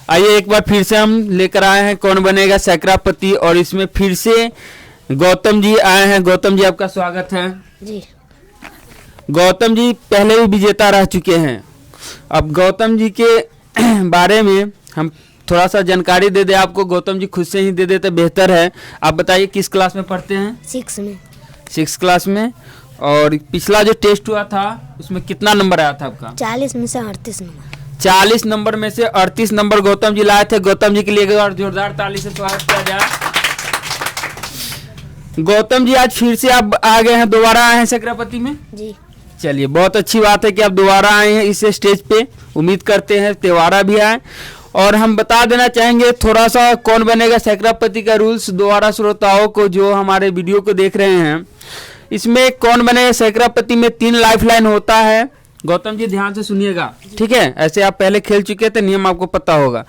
आइए एक बार फिर से हम लेकर आए हैं कौन बनेगा सैकड़ापति, और इसमें फिर से गौतम जी आए हैं। गौतम जी आपका स्वागत है जी। गौतम जी पहले भी विजेता रह चुके हैं। अब गौतम जी के बारे में हम थोड़ा सा जानकारी दे दे आपको। गौतम जी खुद से ही दे देते बेहतर है। आप बताइए किस क्लास में पढ़ते हैं? 6 में। 6 क्लास में। और पिछला जो टेस्ट हुआ था उसमें कितना नंबर आया था आपका? 40 में से 38 नंबर। 40 नंबर में से 38 नंबर गौतम जी लाए थे। गौतम जी के लिए एक बार जोरदार ताली से स्वागत किया जाए। गौतम जी आज फिर से आप आ गए हैं, दोबारा आए हैं सैकड़ापति में जी। चलिए बहुत अच्छी बात है कि आप दोबारा आए हैं इस स्टेज पे। उम्मीद करते हैं त्योहारा भी आए। और हम बता देना चाहेंगे थोड़ा सा कौन बनेगा सैकड़ापति का रूल्स दोबारा श्रोताओं को जो हमारे वीडियो को देख रहे हैं। इसमें कौन बनेगा सैकड़ापति में 3 लाइफ लाइन होता है। गौतम जी ध्यान से सुनिएगा, ठीक है? ऐसे आप पहले खेल चुके थे, नियम आपको पता होगा।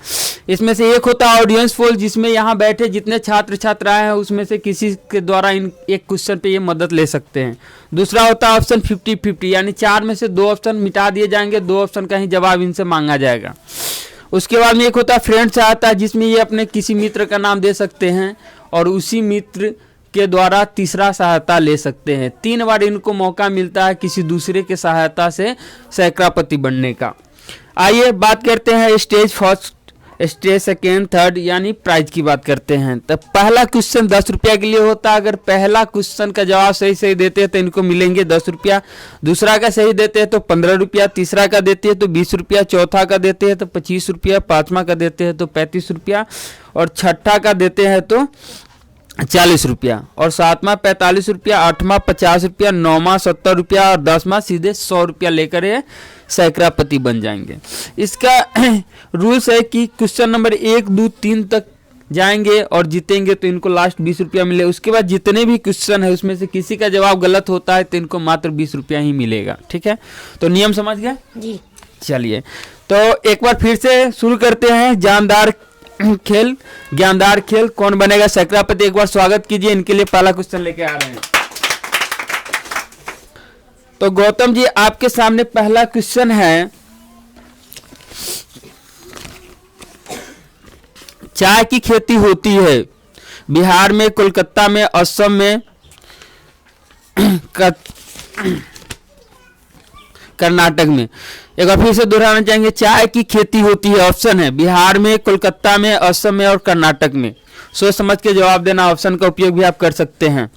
इसमें से एक होता है ऑडियंस पोल, जिसमें यहाँ बैठे जितने छात्र छात्राएं हैं उसमें से किसी के द्वारा इन एक क्वेश्चन पे ये मदद ले सकते हैं। दूसरा होता है ऑप्शन 50-50, यानी 4 में से 2 ऑप्शन मिटा दिए जाएंगे, 2 ऑप्शन का ही जवाब इनसे मांगा जाएगा। उसके बाद में एक होता है फ्रेंड सहायता, जिसमें ये अपने किसी मित्र का नाम दे सकते हैं और उसी मित्र के द्वारा तीसरा सहायता ले सकते हैं। 3 बार इनको मौका मिलता है किसी दूसरे के सहायता से सैकड़ापति बनने का। आइए बात करते हैं stage first, stage second, third यानी प्राइज की बात करते हैं। तो पहला क्वेश्चन 10 रुपया के लिए होता है। अगर पहला क्वेश्चन का जवाब सही देते हैं तो इनको मिलेंगे 10 रुपया। दूसरा का सही देते हैं तो 15 रुपया। तीसरा का देते हैं तो 20 रुपया। चौथा का देते हैं तो 25 रुपया। 5वां का देते हैं तो 35 रुपया। और छठा का देते हैं तो 40 रुपया। और 7वां 45 रुपया। 8वां 50 रुपया। 9वां 70 रुपया। और 10वां सीधे 100 रुपया लेकर ये सैकड़ापति बन जाएंगे। इसका रूल्स है कि क्वेश्चन नंबर 1, 2, 3 तक जाएंगे और जीतेंगे तो इनको लास्ट 20 रुपया मिले। उसके बाद जितने भी क्वेश्चन है उसमें से किसी का जवाब गलत होता है तो इनको मात्र 20 रुपया ही मिलेगा, ठीक है? तो नियम समझ गए जी। चलिए तो एक बार फिर से शुरू करते हैं जानदार खेल, ज्ञानदार खेल। कौन बनेगा सैकड़ापति, एक बार स्वागत कीजिए। इनके लिए पहला क्वेश्चन लेके आ रहे हैं। तो गौतम जी आपके सामने पहला क्वेश्चन है, चाय की खेती होती है बिहार में, कोलकाता में, असम में, कर्नाटक में। एक बार फिर से दोहराना चाहेंगे, चाय की खेती होती है, ऑप्शन है बिहार में, कोलकाता में, असम में और कर्नाटक में। सोच समझ के जवाब देना। ऑप्शन का उपयोग भी आप कर सकते हैं।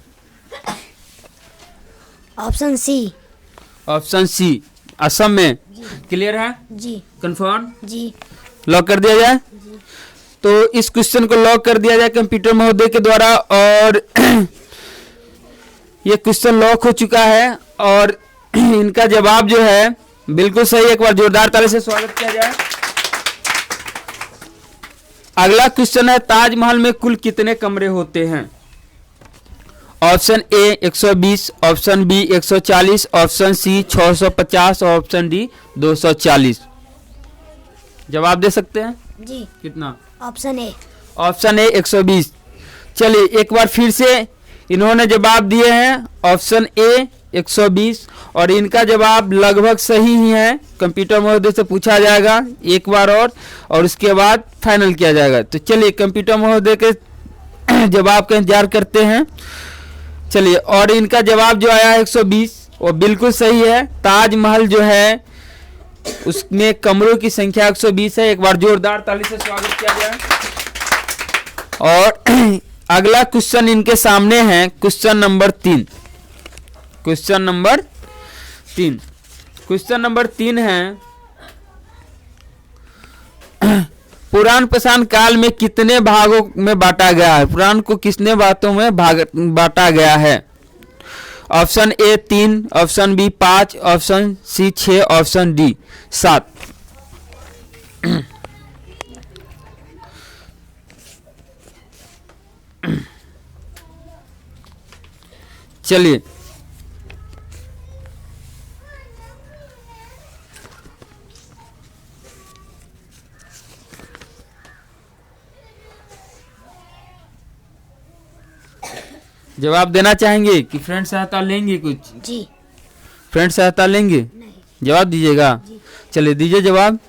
Option C. Option C Assam में। क्लियर है जी। कंफर्म जी। लॉक कर दिया जाए। तो इस क्वेश्चन को लॉक कर दिया जाए कंप्यूटर महोदय के द्वारा और ये क्वेश्चन लॉक हो चुका है और इनका जवाब जो है बिल्कुल सही। एक बार जोरदार ताली से स्वागत किया जाए। अगला क्वेश्चन है, ताजमहल में कुल कितने कमरे होते हैं? Option A 120, option B 140, option C 650 और ऑप्शन डी 240। जवाब दे सकते हैं? जी। कितना? Option A. Option A 120। चलिए एक बार फिर से इन्होंने जवाब दिए हैं ऑप्शन ए 120 और इनका जवाब लगभग सही ही है। कंप्यूटर महोदय से पूछा जाएगा एक बार और उसके बाद फाइनल किया जाएगा। तो चलिए कंप्यूटर महोदय के जवाब का इंतजार करते हैं। चलिए और इनका जवाब जो आया है 120 वो बिल्कुल सही है। ताजमहल जो है उसमें कमरों की संख्या 120 है। एक बार जोरदार ताली से स्वागत किया जाए। और अगला क्वेश्चन इनके सामने है question number 3। Question number 3। Question number 3 है, पुराण पाषाण काल में कितने भागों में बांटा गया है? पुराण को कितने बातों में बांटा गया है? Option A 3, option B 5, option C 6, option D 7। चलिए जवाब देना चाहेंगे कि फ्रेंड सहायता लेंगे कुछ? जी। फ्रेंड सहायता लेंगे? नहीं। जवाब दीजिएगा। चलिए दीजिए जवाब।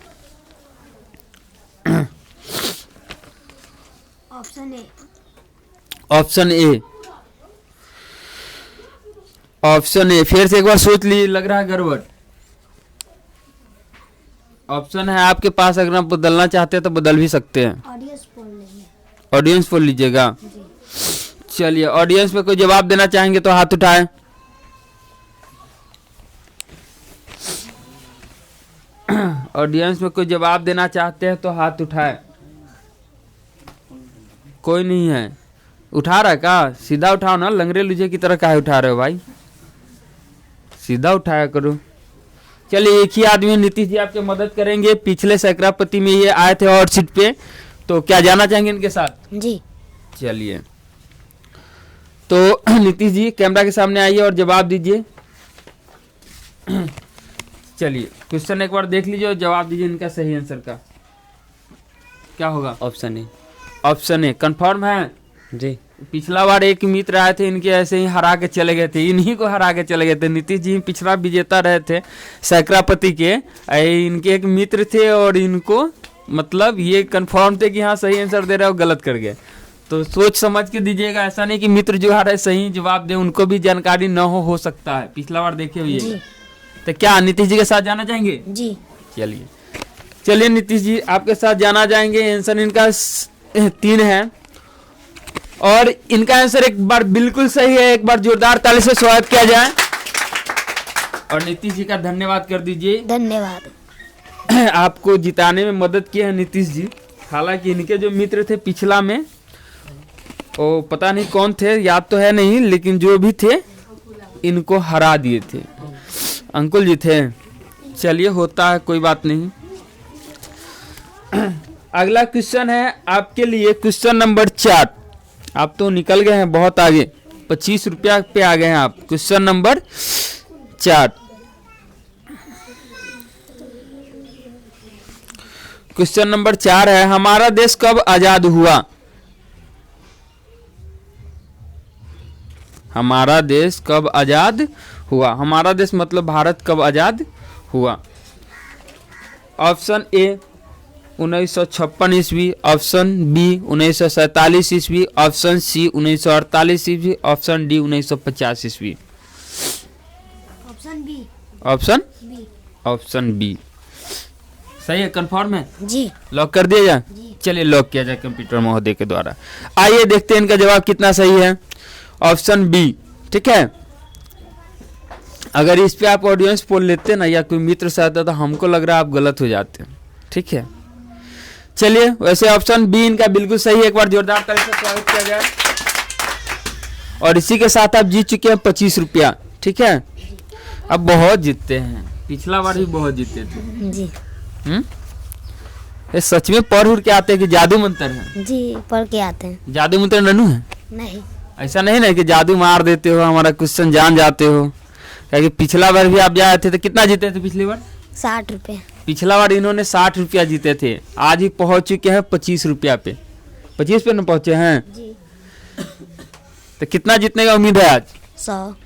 Option A. Option A. Option ए, फिर से एक बार सोच लीजिए, लग रहा है गड़बड़। ऑप्शन है आपके पास, अगर आप बदलना चाहते हैं तो बदल भी सकते हैं। ऑडियंस बोल लेंगे। ऑडियंस बोल लीजिएगा। जी। चलिए, ऑडियंस में कोई जवाब देना चाहेंगे तो हाथ उठाएं। ऑडियंस में कोई जवाब देना चाहते हैं तो हाथ उठाएं। कोई नहीं है। उठा रहा है का? सीधा उठाओ ना, लंगड़े लुझे की तरह काहे उठा रहे हो भाई? सीधा उठाया करो। चलिए, एक ही आदमी नीतीश जी आपके मदद करेंगे। पिछले सैकड़ापति में ये आए थे हॉट सीट पे, तो क्या जाना चाहेंगे इनके साथ? जी। चलिए, तो नीतीश जी कैमरा के सामने आइए और जवाब दीजिए। चलिए, क्वेश्चन एक बार देख लीजिए और जवाब दीजिए इनका सही आंसर का। क्या होगा? Option A. Option A confirm है? जी। पिछला बार एक मित्र आए थे, इनके ऐसे ही हरा के चले गए थे, इन्हीं को हरा के चले गए थे। नीतीश जी पिछला विजेता रहे थे सैकड़ापति के, इनके एक मित्र थे और इनको मतलब ये कंफर्म थे कि हाँ सही आंसर दे रहे हो, गलत कर गए। तो सोच समझ के दीजिएगा, ऐसा नहीं कि मित्र जो हारे सही जवाब दे उनको भी जानकारी न हो सकता है। पिछला बार देखे हुए। जी। तो क्या नीतीश जी के साथ जाना चाहेंगे? जी। चलिए नीतीश जी आपके साथ जाना चाहेंगे। आंसर इनका 3 है और इनका आंसर एक बार बिल्कुल सही है। एक बार जोरदार ताली से स्वागत किया जाए और नीतीश जी का धन्यवाद कर दीजिए। धन्यवाद। आपको जिताने में मदद की है नीतीश जी। हालांकि इनके जो मित्र थे पिछला में, वो पता नहीं कौन थे, याद तो है नहीं, लेकिन जो भी थे इनको हरा दिए थे। अंकुल जी थे। चलिए, होता है, कोई बात नहीं। अगला क्वेश्चन है आपके लिए, क्वेश्चन नंबर 4। आप तो निकल गए हैं बहुत आगे, 25 रुपया पे आ गए हैं आप। Question number 4। क्वेश्चन नंबर 4 है, हमारा देश कब आजाद हुआ? हमारा देश कब आजाद हुआ? हमारा देश मतलब भारत कब आजाद हुआ? ऑप्शन ए 1956 ईस्वी, ऑप्शन बी 1947 ईस्वी, ऑप्शन सी 1948 ईस्वी, ऑप्शन डी 1950 ईस्वी। Option B. Option B. Option B सही है, कंफर्म है? जी। लॉक कर दिया जाए? चलिए, लॉक किया जाए कंप्यूटर महोदय के द्वारा। आइए देखते हैं इनका जवाब कितना सही है। ऑप्शन बी, ठीक है। अगर इस पे आप ऑडियंस पोल लेते ना या कोई मित्र से आता तो हमको लग रहा है आप गलत हो जाते, ठीक है। चलिए, वैसे ऑप्शन बी इनका बिल्कुल सही है। एक बार जोरदार ताली से स्वागत किया जाए। और इसी के साथ आप जीत चुके हैं 25 रुपया, ठीक है। अब बहुत जीतते हैं, पिछला बार भी बहुत जीते थे। जी। ये सच में पढ़ उड़ के आते हैं कि जादू मंत्र है? जी, पढ़ के आते हैं। जादू मंत्र ननू है? नहीं। ऐसा नहीं ना कि जादू मार देते हो, हमारा क्वेश्चन जान जाते हो। क्योंकि पिछला बार भी आप जाए थे तो कितना जीते थे पिछली बार? 60 रुपये। पिछला बार इन्होंने 60 रुपया जीते थे, आज ही पहुंच चुके हैं 25 रुपया पे। 25 पे न पहुंचे हैं? जी। तो कितना जीतने का उम्मीद है आज? 100।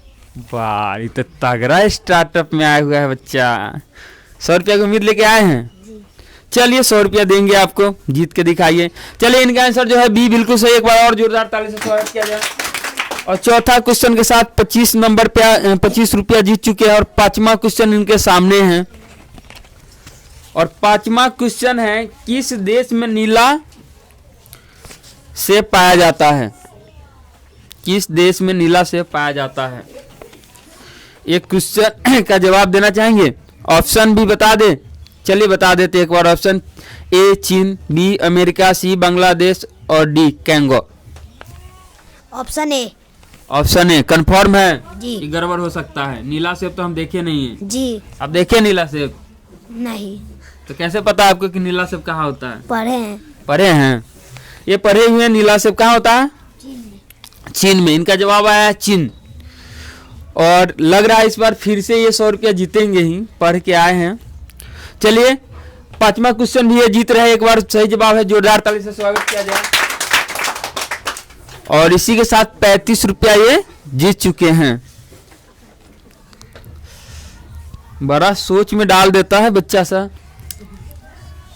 वाह, ये तो तगड़ा स्टार्टअप में आया हुआ है बच्चा। 100 रुपया की उम्मीद लेके आए हैं। चलिए, 100 रुपया देंगे आपको, जीत के दिखाइए। चलिए, इनका आंसर जो है बी बिल्कुल सही। एक बार और जोरदार ताली से स्वागत किया जाए। और चौथा क्वेश्चन के साथ 25 नंबर पे 25 रुपया जीत चुके हैं। और 5वां क्वेश्चन इनके सामने है। और 5वां क्वेश्चन है, किस देश में नीला सेब पाया जाता है? किस देश में नीला सेब पाया जाता है? एक क्वेश्चन का जवाब देना चाहेंगे? ऑप्शन भी बता दे? चलिए बता देते एक बार। ऑप्शन ए चीन, बी अमेरिका, सी बांग्लादेश और D Congo. Option A. Option A confirm है? जी। कि गड़बड़ हो सकता है? नीला सेब तो हम देखे नहीं है। जी। आप देखे नीला सेब? नहीं। तो कैसे पता आपको कि नीला सेब कहाँ होता है? पढ़े हैं। पढ़े हैं? ये पढ़े हुए नीला सेब कहाँ होता है? चीन में। इनका जवाब आया है चीन। और लग रहा है इस बार फिर से ये 100 रुपया जीतेंगे ही, पढ़ के आए हैं। चलिए, 5वां क्वेश्चन भी ये जीत रहे। एक बार सही जवाब है, जोरदार ताली से स्वागत किया जाए। और इसी के साथ 35 रुपया ये जीत चुके हैं। बड़ा सोच में डाल देता है बच्चा सा।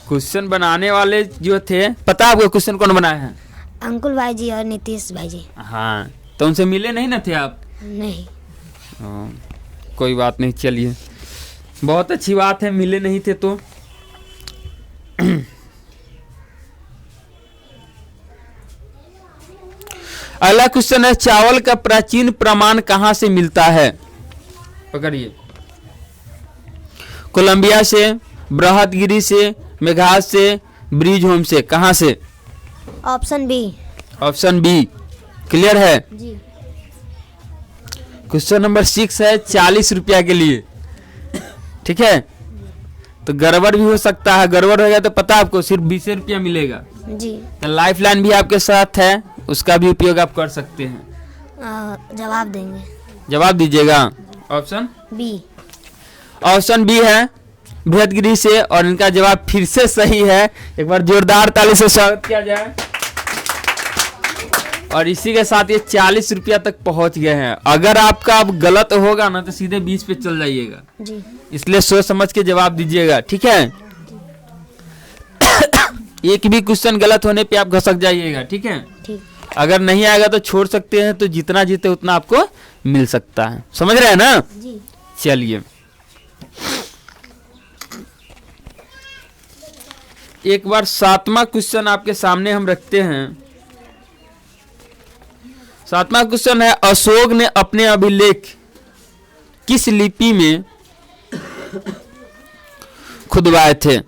क्वेश्चन बनाने वाले जो थे, पता है आपको क्वेश्चन कौन बनाए हैं? अंकुल भाई जी और नीतीश भाई जी। हाँ, तो उनसे मिले नहीं ना थे आप? नहीं। हाँ, कोई बात नहीं, चलिए बहुत अच्छी बात है, मिले नहीं थे तो। अगला क्वेश्चन है, चावल का प्राचीन प्रमाण कहाँ से मिलता है? पकड़िए। कोलंबिया से, बृहदगिरी से, मेघालय से, ब्रिज होम से, कहाँ से? Option B. Option B clear है? जी। क्वेश्चन नंबर 6 है 40 रुपया के लिए, ठीक है? तो गड़बड़ भी हो सकता है, गड़बड़ हो गया तो पता आपको सिर्फ 20 रुपया मिलेगा। जी। तो लाइफ लाइन भी आपके साथ है, उसका भी उपयोग आप कर सकते हैं। जवाब देंगे। जवाब दीजिएगा। Option B. ऑप्शन बी है बृहदगिरी से, और इनका जवाब फिर से सही है। एक बार जोरदार ताली से स्वागत किया जाए। और इसी के साथ ये 40 रुपया तक पहुंच गए हैं। अगर आपका अब गलत होगा ना तो सीधे 20 पे चल जाइएगा, जी। इसलिए सोच समझ के जवाब दीजिएगा, ठीक है? एक भी क्वेश्चन गलत होने पे आप घसक जाइएगा, ठीक है? ठीक। अगर नहीं आएगा तो छोड़ सकते हैं, तो जितना जीते उतना आपको मिल सकता है। समझ रहे हैं ना? जी। चलिए एक बार 7वां क्वेश्चन आपके सामने हम रखते हैं। 7वां क्वेश्चन है, अशोक ने अपने अभिलेख किस लिपि में खुदवाए थे?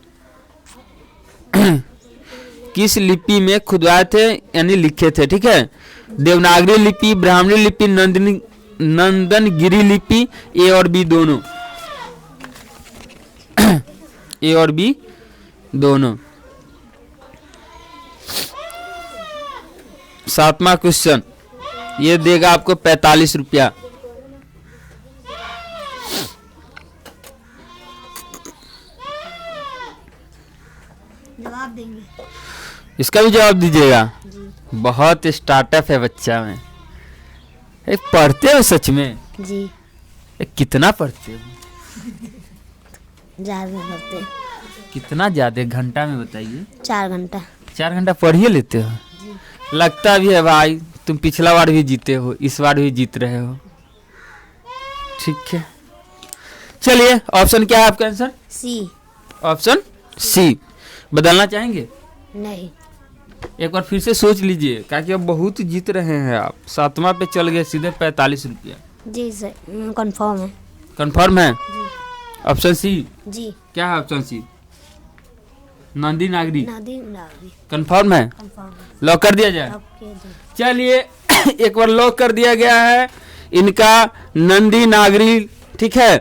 किस लिपि में खुदवाए थे यानी लिखे थे, ठीक है? देवनागरी लिपि, ब्राह्मणी लिपि, नंदनगिरी लिपि, ए और बी दोनों। ए और बी दोनों। 7वां क्वेश्चन ये देगा आपको 45 रुपया। जवाब देंगे। इसका भी जवाब दीजिएगा। बहुत स्टार्टअप है बच्चा में। पढ़ते हो सच में? जी। कितना पढ़ते हो? ज्यादा पढ़ते। कितना ज्यादा? घंटा में बताइए। 4 घंटा। 4 घंटा पढ़िए लेते हो? लगता भी है भाई, तुम पिछला बार भी जीते हो, इस बार भी जीत रहे हो, ठीक है? चलिए, ऑप्शन क्या है आपका आंसर? सी। ऑप्शन सी। बदलना चाहेंगे? नहीं। एक बार फिर से सोच लीजिए, क्योंकि अब बहुत जीत रहे हैं आप। 7वां पे चल गए सीधे 45 रुपया। जी सर, कंफर्म है। कंफर्म है? Option C. जी। क्या है option C? Nandi Nagari. Nadi Nagari. Confirm है? कंफर्म है। लॉक कर दिया जाए? ओके जी। चलिए एक बार लॉक कर दिया गया है इनका नंदी नागरी, ठीक है?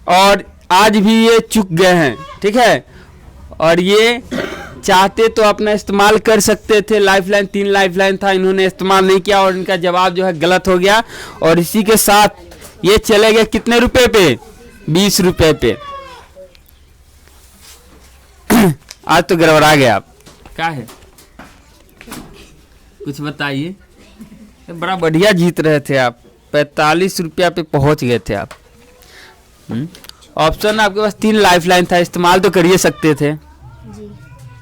और आज भी ये चुक गए हैं, ठीक है? और ये चाहते तो अपना इस्तेमाल कर सकते थे। लाइफलाइन 3 लाइफलाइन था, इन्होंने इस्तेमाल नहीं किया और इनका जवाब जो है गलत हो गया। और इसी के साथ ये चले गए कितने रुपए पे? 20 रुपए पे। आज तो गड़बड़ा गए आप। क्या है, कुछ बताइए। बड़ा बढ़िया जीत रहे थे आप, 45 रुपया पे पहुंच गए थे आप। ऑप्शन आपके पास 3 लाइफलाइन था, इस्तेमाल तो कर ही सकते थे। जी।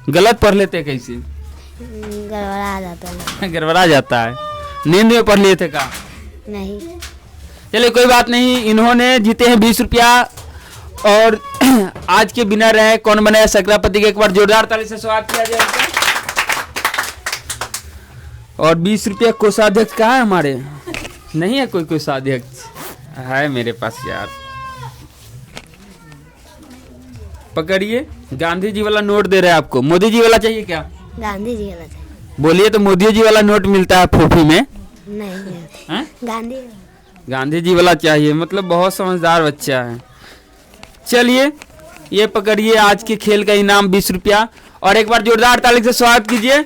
गलत पढ़ लेते कैसे? गड़बड़ा जाता है। गड़बड़ा जाता है। नींद में पढ़ लिए थे का? नहीं। चलिए कोई बात नहीं, इन्होंने जीते हैं 20 रुपया। और आज के विनर रहे कौन बने सैकड़ापति के, एक बार जोरदार ताली से स्वागत किया जाए। और 20 रुपया कोषाध्यक्ष कहाँ है हमारे? नहीं है कोई कोषाध्यक्ष? है मेरे पास यार। पकड़िए, गांधी जी वाला नोट दे रहे हैं आपको। मोदी जी वाला चाहिए क्या? गांधी जी वाला चाहिए। बोलिए तो मोदी जी वाला नोट मिलता है फोफी में। नहीं, गांधी गांधी जी वाला चाहिए, मतलब बहुत समझदार बच्चा है। चलिए ये पकड़िए, आज के खेल का इनाम 20 रुपया। और एक बार जोरदार ताली से स्वागत कीजिए।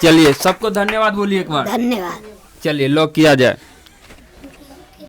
चलिए सबको धन्यवाद बोलिए एक बार। धन्यवाद। चलिए लॉक किया जाए।